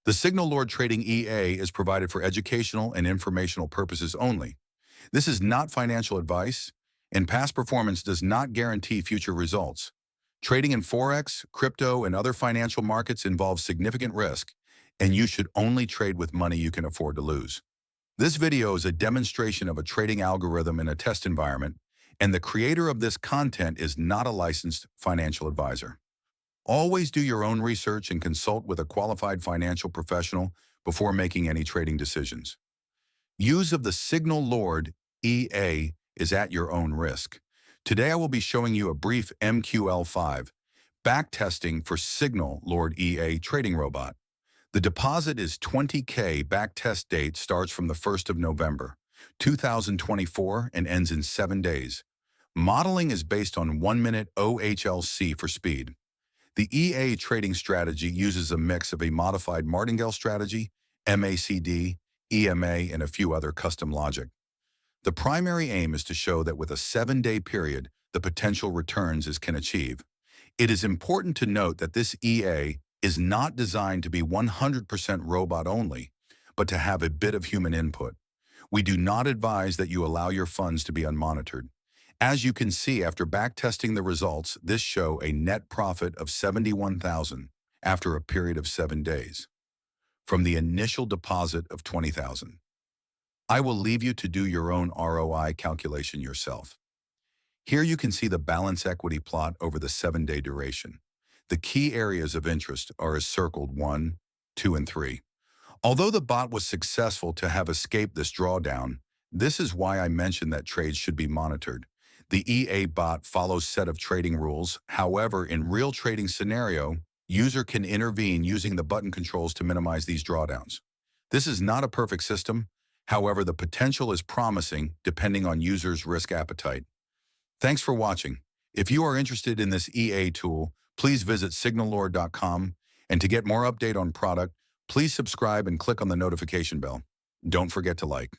The Signallord Trading EA is provided for educational and informational purposes only. This is not financial advice, and past performance does not guarantee future results. Trading in Forex, crypto, and other financial markets involves significant risk, and you should only trade with money you can afford to lose. This video is a demonstration of a trading algorithm in a test environment, and the creator of this content is not a licensed financial advisor. Always do your own research and consult with a qualified financial professional before making any trading decisions. Use of the Signallord EA is at your own risk. Today I will be showing you a brief MQL5 backtesting for Signallord EA trading robot. The deposit is 20K. Backtest date starts from the 1st of November, 2024 and ends in 7 days. Modeling is based on 1-minute OHLC for speed. The EA trading strategy uses a mix of a modified Martingale strategy, MACD, EMA, and a few other custom logic. The primary aim is to show that with a 7-day period, the potential returns it can achieve. It is important to note that this EA is not designed to be 100% robot only, but to have a bit of human input. We do not advise that you allow your funds to be unmonitored. As you can see, after backtesting the results, this show a net profit of $71,000 after a period of 7 days, from the initial deposit of $20,000. I will leave you to do your own ROI calculation yourself. Here you can see the balance equity plot over the 7-day duration. The key areas of interest are as circled 1, 2, and 3. Although the bot was successful to have escaped this drawdown, this is why I mentioned that trades should be monitored. The EA bot follows set of trading rules. However, in real trading scenario, user can intervene using the button controls to minimize these drawdowns. This is not a perfect system. However, the potential is promising depending on users' risk appetite. Thanks for watching. If you are interested in this EA tool, please visit Signallord.com, and to get more update on product, please subscribe and click on the notification bell. Don't forget to like.